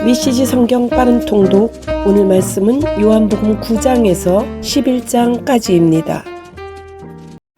위시지 성경 빠른 통독. 오늘 말씀은 요한복음 9장에서 11장까지입니다.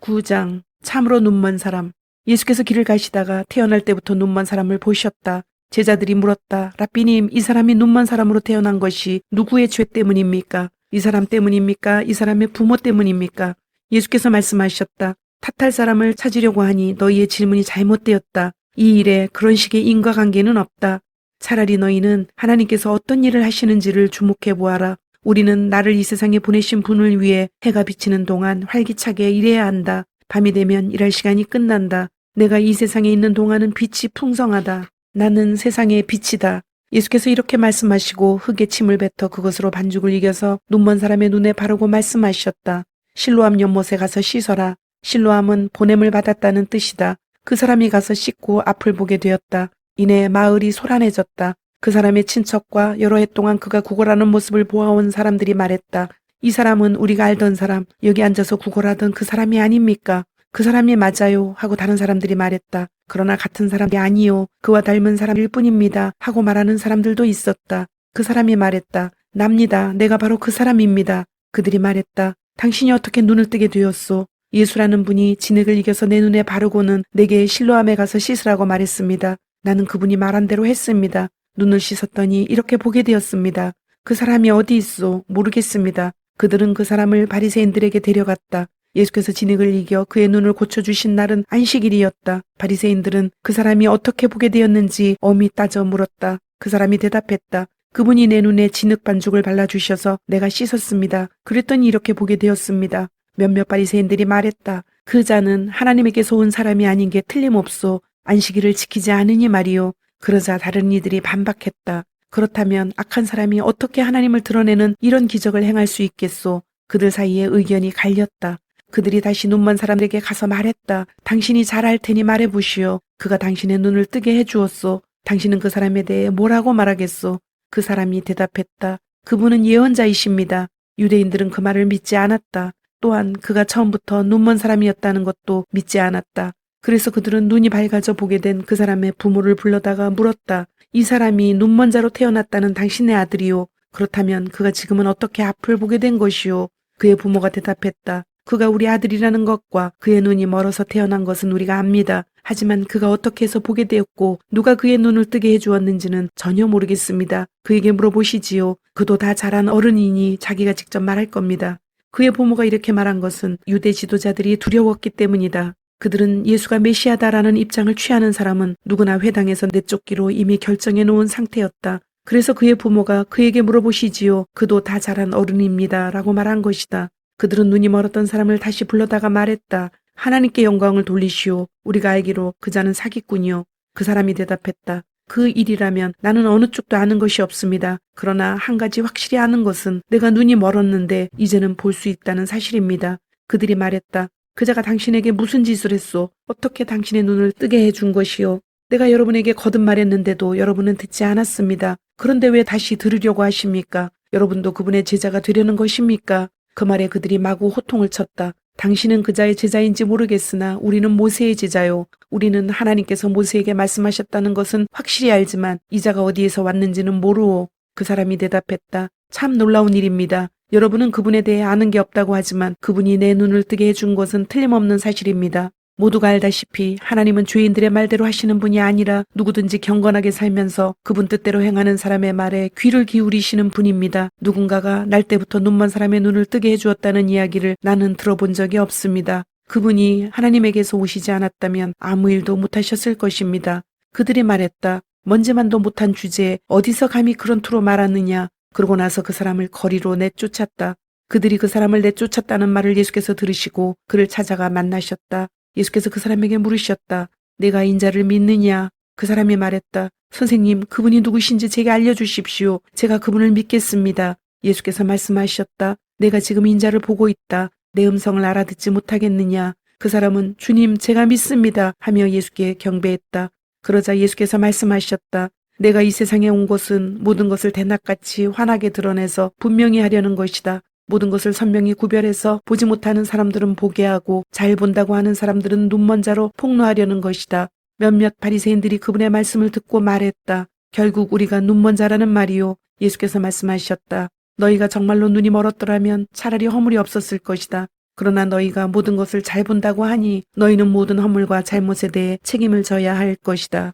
9장. 참으로 눈먼 사람. 예수께서 길을 가시다가 태어날 때부터 눈먼 사람을 보셨다. 제자들이 물었다. 라삐님, 이 사람이 눈먼 사람으로 태어난 것이 누구의 죄 때문입니까? 이 사람 때문입니까? 이 사람의 부모 때문입니까? 예수께서 말씀하셨다. 탓할 사람을 찾으려고 하니 너희의 질문이 잘못되었다. 이 일에 그런 식의 인과관계는 없다. 차라리 너희는 하나님께서 어떤 일을 하시는지를 주목해 보아라. 우리는 나를 이 세상에 보내신 분을 위해 해가 비치는 동안 활기차게 일해야 한다. 밤이 되면 일할 시간이 끝난다. 내가 이 세상에 있는 동안은 빛이 풍성하다. 나는 세상의 빛이다. 예수께서 이렇게 말씀하시고 흙에 침을 뱉어 그것으로 반죽을 이겨서 눈먼 사람의 눈에 바르고 말씀하셨다. 실로암 연못에 가서 씻어라. 실로암은 보냄을 받았다는 뜻이다. 그 사람이 가서 씻고 앞을 보게 되었다. 이내 마을이 소란해졌다. 그 사람의 친척과 여러 해 동안 그가 구걸하는 모습을 보아온 사람들이 말했다. 이 사람은 우리가 알던 사람, 여기 앉아서 구걸하던 그 사람이 아닙니까? 그 사람이 맞아요 하고 다른 사람들이 말했다. 그러나 같은 사람이 아니요, 그와 닮은 사람일 뿐입니다 하고 말하는 사람들도 있었다. 그 사람이 말했다. 납니다. 내가 바로 그 사람입니다. 그들이 말했다. 당신이 어떻게 눈을 뜨게 되었소? 예수라는 분이 진흙을 이겨서 내 눈에 바르고는 내게 실로암에 가서 씻으라고 말했습니다. 나는 그분이 말한 대로 했습니다. 눈을 씻었더니 이렇게 보게 되었습니다. 그 사람이 어디 있소? 모르겠습니다. 그들은 그 사람을 바리새인들에게 데려갔다. 예수께서 진흙을 이겨 그의 눈을 고쳐주신 날은 안식일이었다. 바리새인들은 그 사람이 어떻게 보게 되었는지 엄히 따져 물었다. 그 사람이 대답했다. 그분이 내 눈에 진흙 반죽을 발라주셔서 내가 씻었습니다. 그랬더니 이렇게 보게 되었습니다. 몇몇 바리새인들이 말했다. 그 자는 하나님에게서 온 사람이 아닌 게 틀림없소. 안식일을 지키지 않으니 말이요. 그러자 다른 이들이 반박했다. 그렇다면 악한 사람이 어떻게 하나님을 드러내는 이런 기적을 행할 수 있겠소? 그들 사이에 의견이 갈렸다. 그들이 다시 눈먼 사람에게 가서 말했다. 당신이 잘 알 테니 말해보시오. 그가 당신의 눈을 뜨게 해주었소. 당신은 그 사람에 대해 뭐라고 말하겠소? 그 사람이 대답했다. 그분은 예언자이십니다. 유대인들은 그 말을 믿지 않았다. 또한 그가 처음부터 눈먼 사람이었다는 것도 믿지 않았다. 그래서 그들은 눈이 밝아져 보게 된 그 사람의 부모를 불러다가 물었다. 이 사람이 눈먼 자로 태어났다는 당신의 아들이요. 그렇다면 그가 지금은 어떻게 앞을 보게 된 것이요? 그의 부모가 대답했다. 그가 우리 아들이라는 것과 그의 눈이 멀어서 태어난 것은 우리가 압니다. 하지만 그가 어떻게 해서 보게 되었고 누가 그의 눈을 뜨게 해주었는지는 전혀 모르겠습니다. 그에게 물어보시지요. 그도 다 자란 어른이니 자기가 직접 말할 겁니다. 그의 부모가 이렇게 말한 것은 유대 지도자들이 두려웠기 때문이다. 그들은 예수가 메시아다라는 입장을 취하는 사람은 누구나 회당에서 내쫓기로 이미 결정해 놓은 상태였다. 그래서 그의 부모가 그에게 물어보시지요. 그도 다 자란 어른입니다 라고 말한 것이다. 그들은 눈이 멀었던 사람을 다시 불러다가 말했다. 하나님께 영광을 돌리시오. 우리가 알기로 그 자는 사기꾼이요. 그 사람이 대답했다. 그 일이라면 나는 어느 쪽도 아는 것이 없습니다. 그러나 한 가지 확실히 아는 것은 내가 눈이 멀었는데 이제는 볼 수 있다는 사실입니다. 그들이 말했다. 그자가 당신에게 무슨 짓을 했소? 어떻게 당신의 눈을 뜨게 해준 것이요? 내가 여러분에게 거듭말했는데도 여러분은 듣지 않았습니다. 그런데 왜 다시 들으려고 하십니까? 여러분도 그분의 제자가 되려는 것입니까? 그 말에 그들이 마구 호통을 쳤다. 당신은 그자의 제자인지 모르겠으나 우리는 모세의 제자요. 우리는 하나님께서 모세에게 말씀하셨다는 것은 확실히 알지만 이자가 어디에서 왔는지는 모르오. 그 사람이 대답했다. 참 놀라운 일입니다. 여러분은 그분에 대해 아는 게 없다고 하지만 그분이 내 눈을 뜨게 해준 것은 틀림없는 사실입니다. 모두가 알다시피 하나님은 죄인들의 말대로 하시는 분이 아니라 누구든지 경건하게 살면서 그분 뜻대로 행하는 사람의 말에 귀를 기울이시는 분입니다. 누군가가 날 때부터 눈먼 사람의 눈을 뜨게 해주었다는 이야기를 나는 들어본 적이 없습니다. 그분이 하나님에게서 오시지 않았다면 아무 일도 못하셨을 것입니다. 그들이 말했다. 먼지만도 못한 주제에 어디서 감히 그런 투로 말하느냐. 그러고 나서 그 사람을 거리로 내쫓았다. 그들이 그 사람을 내쫓았다는 말을 예수께서 들으시고 그를 찾아가 만나셨다. 예수께서 그 사람에게 물으셨다. 내가 인자를 믿느냐? 그 사람이 말했다. 선생님, 그분이 누구신지 제게 알려주십시오. 제가 그분을 믿겠습니다. 예수께서 말씀하셨다. 내가 지금 인자를 보고 있다. 내 음성을 알아듣지 못하겠느냐? 그 사람은 주님, 제가 믿습니다 하며 예수께 경배했다. 그러자 예수께서 말씀하셨다. 내가 이 세상에 온 것은 모든 것을 대낮같이 환하게 드러내서 분명히 하려는 것이다. 모든 것을 선명히 구별해서 보지 못하는 사람들은 보게 하고 잘 본다고 하는 사람들은 눈먼 자로 폭로하려는 것이다. 몇몇 바리새인들이 그분의 말씀을 듣고 말했다. 결국 우리가 눈먼 자라는 말이요. 예수께서 말씀하셨다. 너희가 정말로 눈이 멀었더라면 차라리 허물이 없었을 것이다. 그러나 너희가 모든 것을 잘 본다고 하니 너희는 모든 허물과 잘못에 대해 책임을 져야 할 것이다.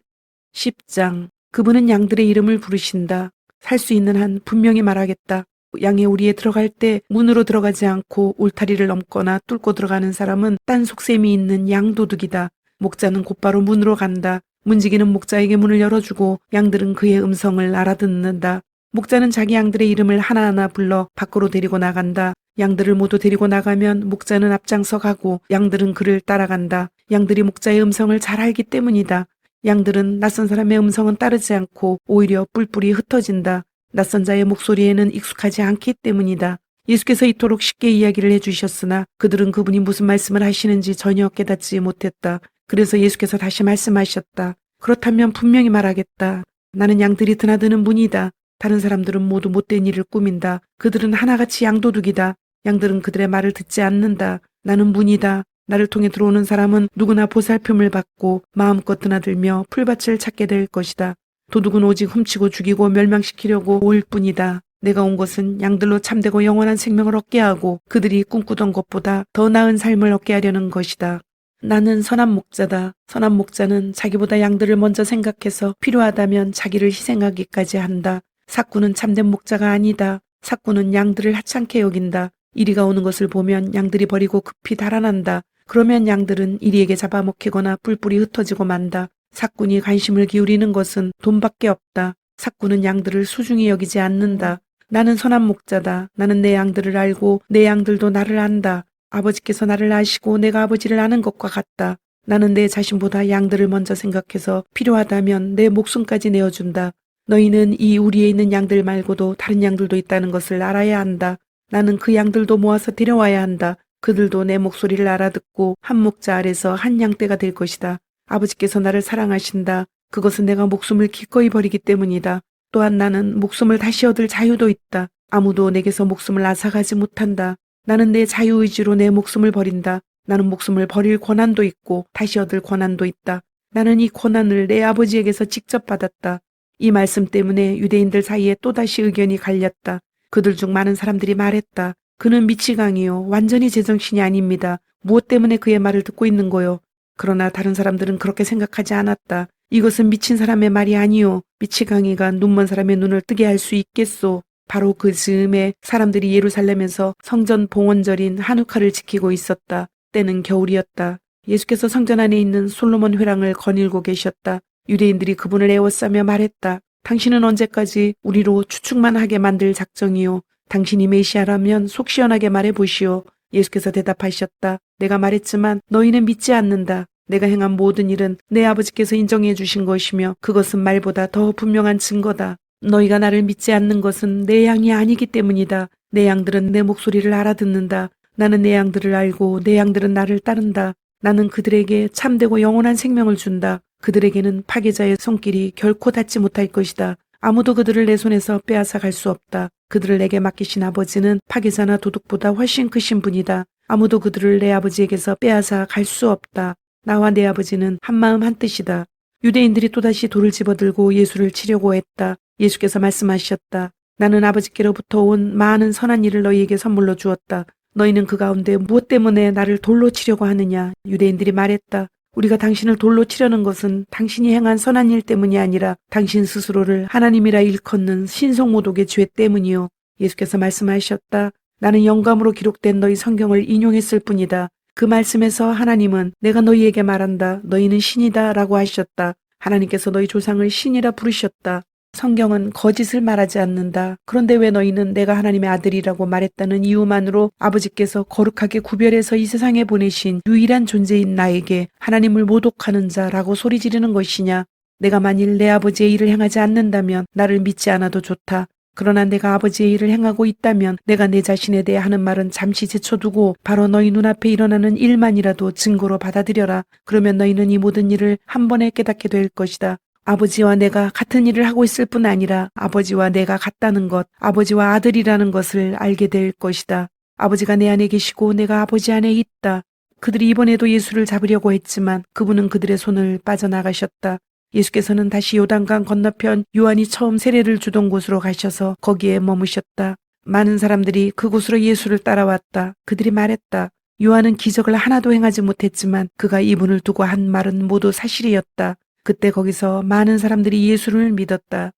10장. 그분은 양들의 이름을 부르신다. 살 수 있는 한 분명히 말하겠다. 양의 우리에 들어갈 때 문으로 들어가지 않고 울타리를 넘거나 뚫고 들어가는 사람은 딴 속셈이 있는 양도둑이다. 목자는 곧바로 문으로 간다. 문지기는 목자에게 문을 열어주고 양들은 그의 음성을 알아듣는다. 목자는 자기 양들의 이름을 하나하나 불러 밖으로 데리고 나간다. 양들을 모두 데리고 나가면 목자는 앞장서 가고 양들은 그를 따라간다. 양들이 목자의 음성을 잘 알기 때문이다. 양들은 낯선 사람의 음성은 따르지 않고 오히려 뿔뿔이 흩어진다. 낯선 자의 목소리에는 익숙하지 않기 때문이다. 예수께서 이토록 쉽게 이야기를 해주셨으나 그들은 그분이 무슨 말씀을 하시는지 전혀 깨닫지 못했다. 그래서 예수께서 다시 말씀하셨다. 그렇다면 분명히 말하겠다. 나는 양들이 드나드는 문이다. 다른 사람들은 모두 못된 일을 꾸민다. 그들은 하나같이 양도둑이다. 양들은 그들의 말을 듣지 않는다. 나는 문이다. 나를 통해 들어오는 사람은 누구나 보살핌을 받고 마음껏 드나들며 풀밭을 찾게 될 것이다. 도둑은 오직 훔치고 죽이고 멸망시키려고 올 뿐이다. 내가 온 것은 양들로 참되고 영원한 생명을 얻게 하고 그들이 꿈꾸던 것보다 더 나은 삶을 얻게 하려는 것이다. 나는 선한 목자다. 선한 목자는 자기보다 양들을 먼저 생각해서 필요하다면 자기를 희생하기까지 한다. 삭구는 참된 목자가 아니다. 삭구는 양들을 하찮게 여긴다. 이리가 오는 것을 보면 양들이 버리고 급히 달아난다. 그러면 양들은 이리에게 잡아먹히거나 뿔뿔이 흩어지고 만다. 삭군이 관심을 기울이는 것은 돈밖에 없다. 삭군은 양들을 소중히 여기지 않는다. 나는 선한 목자다. 나는 내 양들을 알고 내 양들도 나를 안다. 아버지께서 나를 아시고 내가 아버지를 아는 것과 같다. 나는 내 자신보다 양들을 먼저 생각해서 필요하다면 내 목숨까지 내어준다. 너희는 이 우리에 있는 양들 말고도 다른 양들도 있다는 것을 알아야 한다. 나는 그 양들도 모아서 데려와야 한다. 그들도 내 목소리를 알아듣고 한 목자 아래서 한 양떼가 될 것이다. 아버지께서 나를 사랑하신다. 그것은 내가 목숨을 기꺼이 버리기 때문이다. 또한 나는 목숨을 다시 얻을 자유도 있다. 아무도 내게서 목숨을 앗아가지 못한다. 나는 내 자유의지로 내 목숨을 버린다. 나는 목숨을 버릴 권한도 있고 다시 얻을 권한도 있다. 나는 이 권한을 내 아버지에게서 직접 받았다. 이 말씀 때문에 유대인들 사이에 또다시 의견이 갈렸다. 그들 중 많은 사람들이 말했다. 그는 미치광이요. 완전히 제정신이 아닙니다. 무엇 때문에 그의 말을 듣고 있는 거요. 그러나 다른 사람들은 그렇게 생각하지 않았다. 이것은 미친 사람의 말이 아니요. 미치광이가 눈먼 사람의 눈을 뜨게 할 수 있겠소. 바로 그 즈음에 사람들이 예루살렘에서 성전 봉헌절인 한우카를 지키고 있었다. 때는 겨울이었다. 예수께서 성전 안에 있는 솔로몬 회랑을 거닐고 계셨다. 유대인들이 그분을 에워싸며 말했다. 당신은 언제까지 우리로 추측만 하게 만들 작정이요. 당신이 메시아라면 속 시원하게 말해보시오. 예수께서 대답하셨다. 내가 말했지만 너희는 믿지 않는다. 내가 행한 모든 일은 내 아버지께서 인정해 주신 것이며 그것은 말보다 더 분명한 증거다. 너희가 나를 믿지 않는 것은 내 양이 아니기 때문이다. 내 양들은 내 목소리를 알아듣는다. 나는 내 양들을 알고 내 양들은 나를 따른다. 나는 그들에게 참되고 영원한 생명을 준다. 그들에게는 파괴자의 손길이 결코 닿지 못할 것이다. 아무도 그들을 내 손에서 빼앗아 갈 수 없다. 그들을 내게 맡기신 아버지는 파괴자나 도둑보다 훨씬 크신 분이다. 아무도 그들을 내 아버지에게서 빼앗아 갈 수 없다. 나와 내 아버지는 한마음 한뜻이다. 유대인들이 또다시 돌을 집어들고 예수를 치려고 했다. 예수께서 말씀하셨다. 나는 아버지께로부터 온 많은 선한 일을 너희에게 선물로 주었다. 너희는 그 가운데 무엇 때문에 나를 돌로 치려고 하느냐. 유대인들이 말했다. 우리가 당신을 돌로 치려는 것은 당신이 행한 선한 일 때문이 아니라 당신 스스로를 하나님이라 일컫는 신성모독의 죄 때문이요. 예수께서 말씀하셨다. 나는 영감으로 기록된 너희 성경을 인용했을 뿐이다. 그 말씀에서 하나님은 내가 너희에게 말한다. 너희는 신이다 라고 하셨다. 하나님께서 너희 조상을 신이라 부르셨다. 성경은 거짓을 말하지 않는다. 그런데 왜 너희는 내가 하나님의 아들이라고 말했다는 이유만으로 아버지께서 거룩하게 구별해서 이 세상에 보내신 유일한 존재인 나에게 하나님을 모독하는 자라고 소리 지르는 것이냐? 내가 만일 내 아버지의 일을 행하지 않는다면 나를 믿지 않아도 좋다. 그러나 내가 아버지의 일을 행하고 있다면 내가 내 자신에 대해 하는 말은 잠시 제쳐두고 바로 너희 눈앞에 일어나는 일만이라도 증거로 받아들여라. 그러면 너희는 이 모든 일을 한 번에 깨닫게 될 것이다. 아버지와 내가 같은 일을 하고 있을 뿐 아니라 아버지와 내가 같다는 것, 아버지와 아들이라는 것을 알게 될 것이다. 아버지가 내 안에 계시고 내가 아버지 안에 있다. 그들이 이번에도 예수를 잡으려고 했지만 그분은 그들의 손을 빠져나가셨다. 예수께서는 다시 요단강 건너편 요한이 처음 세례를 주던 곳으로 가셔서 거기에 머무셨다. 많은 사람들이 그곳으로 예수를 따라왔다. 그들이 말했다. 요한은 기적을 하나도 행하지 못했지만 그가 이분을 두고 한 말은 모두 사실이었다. 그때 거기서 많은 사람들이 예수를 믿었다.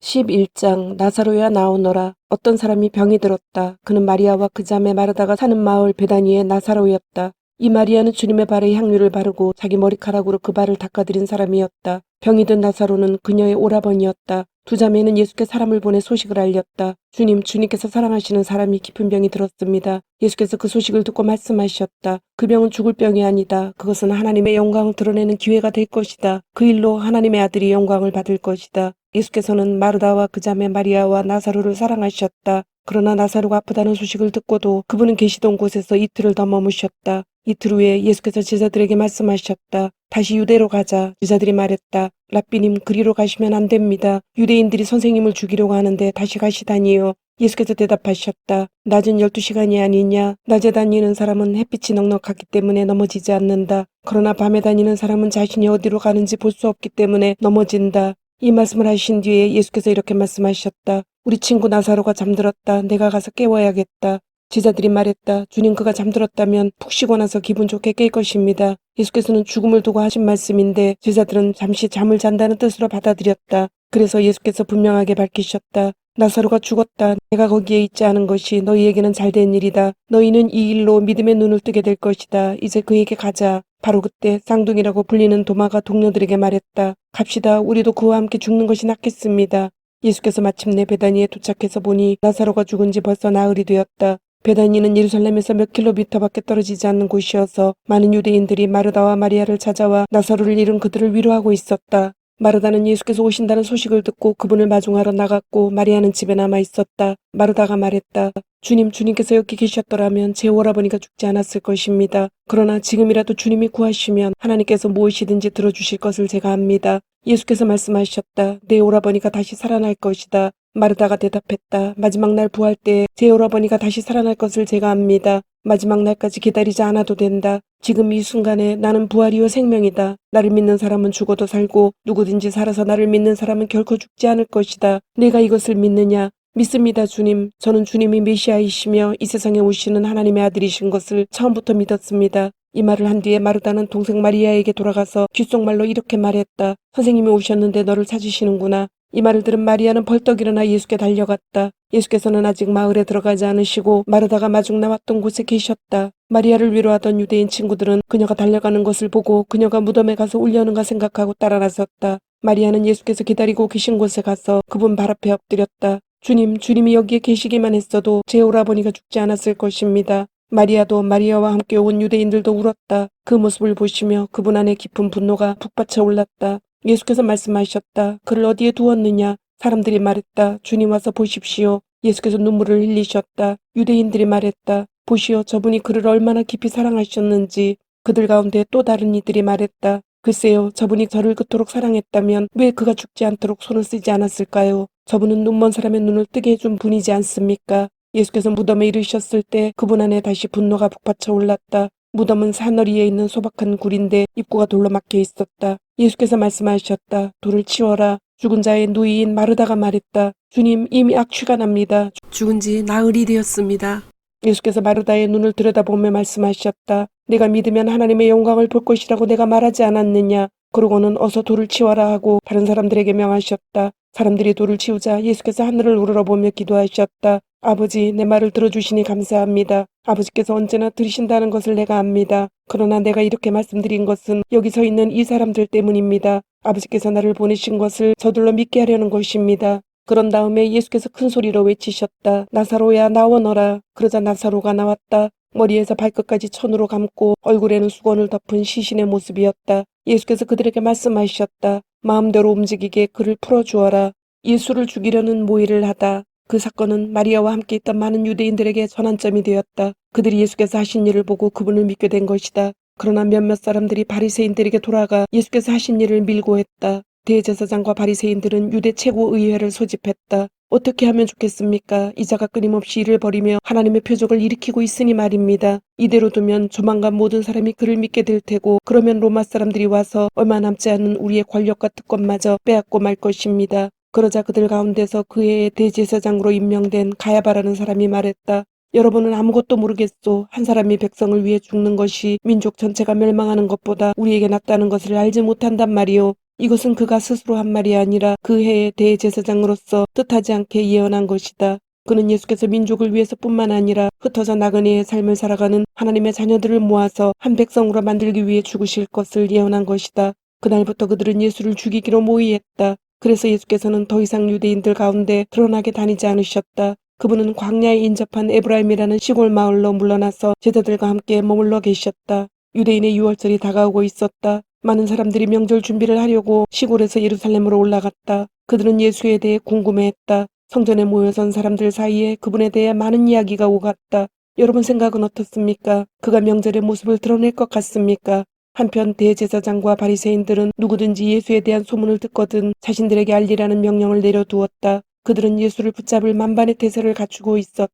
11장 나사로야 나오너라. 어떤 사람이 병이 들었다. 그는 마리아와 그 자매 마르다가 사는 마을 베다니의 나사로였다. 이 마리아는 주님의 발에 향유를 바르고 자기 머리카락으로 그 발을 닦아드린 사람이었다. 병이 든 나사로는 그녀의 오라버니였다. 두 자매는 예수께 사람을 보내 소식을 알렸다. 주님께서 사랑하시는 사람이 깊은 병이 들었습니다. 예수께서 그 소식을 듣고 말씀하셨다. 그 병은 죽을 병이 아니다. 그것은 하나님의 영광을 드러내는 기회가 될 것이다. 그 일로 하나님의 아들이 영광을 받을 것이다. 예수께서는 마르다와 그 자매 마리아와 나사로를 사랑하셨다. 그러나 나사로가 아프다는 소식을 듣고도 그분은 계시던 곳에서 이틀을 더 머무셨다. 이틀 후에 예수께서 제자들에게 말씀하셨다. 다시 유대로 가자. 제자들이 말했다. 랍비님, 그리로 가시면 안 됩니다. 유대인들이 선생님을 죽이려고 하는데 다시 가시다니요. 예수께서 대답하셨다. 낮은 12시간이 아니냐. 낮에 다니는 사람은 햇빛이 넉넉하기 때문에 넘어지지 않는다. 그러나 밤에 다니는 사람은 자신이 어디로 가는지 볼 수 없기 때문에 넘어진다. 이 말씀을 하신 뒤에 예수께서 이렇게 말씀하셨다. 우리 친구 나사로가 잠들었다. 내가 가서 깨워야겠다. 제자들이 말했다. 주님, 그가 잠들었다면 푹 쉬고 나서 기분 좋게 깰 것입니다. 예수께서는 죽음을 두고 하신 말씀인데 제자들은 잠시 잠을 잔다는 뜻으로 받아들였다. 그래서 예수께서 분명하게 밝히셨다. 나사로가 죽었다. 내가 거기에 있지 않은 것이 너희에게는 잘된 일이다. 너희는 이 일로 믿음의 눈을 뜨게 될 것이다. 이제 그에게 가자. 바로 그때 쌍둥이라고 불리는 도마가 동료들에게 말했다. 갑시다. 우리도 그와 함께 죽는 것이 낫겠습니다. 예수께서 마침내 베다니에 도착해서 보니 나사로가 죽은 지 벌써 나흘이 되었다. 베다니는 예루살렘에서 몇 킬로미터밖에 떨어지지 않는 곳이어서 많은 유대인들이 마르다와 마리아를 찾아와 나사로를 잃은 그들을 위로하고 있었다. 마르다는 예수께서 오신다는 소식을 듣고 그분을 마중하러 나갔고 마리아는 집에 남아 있었다. 마르다가 말했다. 주님께서 여기 계셨더라면 제 오라버니가 죽지 않았을 것입니다. 그러나 지금이라도 주님이 구하시면 하나님께서 무엇이든지 들어주실 것을 제가 압니다. 예수께서 말씀하셨다. 내 오라버니가 다시 살아날 것이다. 마르다가 대답했다. 마지막 날 부활 때 제 오라버니가 다시 살아날 것을 제가 압니다. 마지막 날까지 기다리지 않아도 된다. 지금 이 순간에 나는 부활이요 생명이다. 나를 믿는 사람은 죽어도 살고 누구든지 살아서 나를 믿는 사람은 결코 죽지 않을 것이다. 내가 이것을 믿느냐? 믿습니다, 주님. 저는 주님이 메시아이시며 이 세상에 오시는 하나님의 아들이신 것을 처음부터 믿었습니다. 이 말을 한 뒤에 마르다는 동생 마리아에게 돌아가서 귓속말로 이렇게 말했다. 선생님이 오셨는데 너를 찾으시는구나. 이 말을 들은 마리아는 벌떡 일어나 예수께 달려갔다. 예수께서는 아직 마을에 들어가지 않으시고 마르다가 마중 나왔던 곳에 계셨다. 마리아를 위로하던 유대인 친구들은 그녀가 달려가는 것을 보고 그녀가 무덤에 가서 울려는가 생각하고 따라 나섰다. 마리아는 예수께서 기다리고 계신 곳에 가서 그분 발 앞에 엎드렸다. 주님이 여기에 계시기만 했어도 제 오라버니가 죽지 않았을 것입니다. 마리아도 마리아와 함께 온 유대인들도 울었다. 그 모습을 보시며 그분 안에 깊은 분노가 북받쳐 올랐다. 예수께서 말씀하셨다. 그를 어디에 두었느냐? 사람들이 말했다. 주님 와서 보십시오. 예수께서 눈물을 흘리셨다. 유대인들이 말했다. 보시오, 저분이 그를 얼마나 깊이 사랑하셨는지. 그들 가운데 또 다른 이들이 말했다. 글쎄요, 저분이 저를 그토록 사랑했다면 왜 그가 죽지 않도록 손을 쓰지 않았을까요? 저분은 눈먼 사람의 눈을 뜨게 해준 분이지 않습니까? 예수께서 무덤에 이르셨을 때 그분 안에 다시 분노가 북받쳐 올랐다. 무덤은 사너리에 있는 소박한 굴인데 입구가 돌로 막혀 있었다. 예수께서 말씀하셨다. 돌을 치워라. 죽은 자의 누이인 마르다가 말했다. 주님, 이미 악취가 납니다. 죽은 지 나흘이 되었습니다. 예수께서 마르다의 눈을 들여다보며 말씀하셨다. 내가 믿으면 하나님의 영광을 볼 것이라고 내가 말하지 않았느냐. 그러고는 어서 돌을 치워라 하고 다른 사람들에게 명하셨다. 사람들이 돌을 치우자 예수께서 하늘을 우러러보며 기도하셨다. 아버지, 내 말을 들어주시니 감사합니다. 아버지께서 언제나 들으신다는 것을 내가 압니다. 그러나 내가 이렇게 말씀드린 것은 여기 서 있는 이 사람들 때문입니다. 아버지께서 나를 보내신 것을 저들로 믿게 하려는 것입니다. 그런 다음에 예수께서 큰 소리로 외치셨다. 나사로야, 나오너라. 그러자 나사로가 나왔다. 머리에서 발끝까지 천으로 감고 얼굴에는 수건을 덮은 시신의 모습이었다. 예수께서 그들에게 말씀하셨다. 마음대로 움직이게 그를 풀어주어라. 예수를 죽이려는 모의를 하다. 그 사건은 마리아와 함께 있던 많은 유대인들에게 전환점이 되었다. 그들이 예수께서 하신 일을 보고 그분을 믿게 된 것이다. 그러나 몇몇 사람들이 바리새인들에게 돌아가 예수께서 하신 일을 밀고 했다. 대제사장과 바리새인들은 유대 최고의회를 소집했다. 어떻게 하면 좋겠습니까? 이자가 끊임없이 일을 벌이며 하나님의 표적을 일으키고 있으니 말입니다. 이대로 두면 조만간 모든 사람이 그를 믿게 될 테고 그러면 로마 사람들이 와서 얼마 남지 않은 우리의 권력과 특권마저 빼앗고 말 것입니다. 그러자 그들 가운데서 그 해의 대제사장으로 임명된 가야바라는 사람이 말했다. 여러분은 아무것도 모르겠소. 한 사람이 백성을 위해 죽는 것이 민족 전체가 멸망하는 것보다 우리에게 낫다는 것을 알지 못한단 말이오. 이것은 그가 스스로 한 말이 아니라 그 해의 대제사장으로서 뜻하지 않게 예언한 것이다. 그는 예수께서 민족을 위해서뿐만 아니라 흩어져 나그네의 삶을 살아가는 하나님의 자녀들을 모아서 한 백성으로 만들기 위해 죽으실 것을 예언한 것이다. 그날부터 그들은 예수를 죽이기로 모의했다. 그래서 예수께서는 더 이상 유대인들 가운데 드러나게 다니지 않으셨다. 그분은 광야에 인접한 에브라임이라는 시골 마을로 물러나서 제자들과 함께 머물러 계셨다. 유대인의 유월절이 다가오고 있었다. 많은 사람들이 명절 준비를 하려고 시골에서 예루살렘으로 올라갔다. 그들은 예수에 대해 궁금해했다. 성전에 모여선 사람들 사이에 그분에 대해 많은 이야기가 오갔다. 여러분 생각은 어떻습니까? 그가 명절의 모습을 드러낼 것 같습니까? 한편 대제사장과 바리새인들은 누구든지 예수에 대한 소문을 듣거든 자신들에게 알리라는 명령을 내려두었다. 그들은 예수를 붙잡을 만반의 태세를 갖추고 있었다.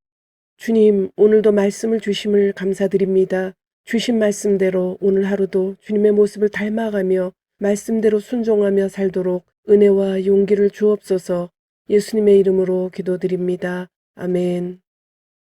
주님, 오늘도 말씀을 주심을 감사드립니다. 주신 말씀대로 오늘 하루도 주님의 모습을 닮아가며 말씀대로 순종하며 살도록 은혜와 용기를 주옵소서. 예수님의 이름으로 기도드립니다. 아멘.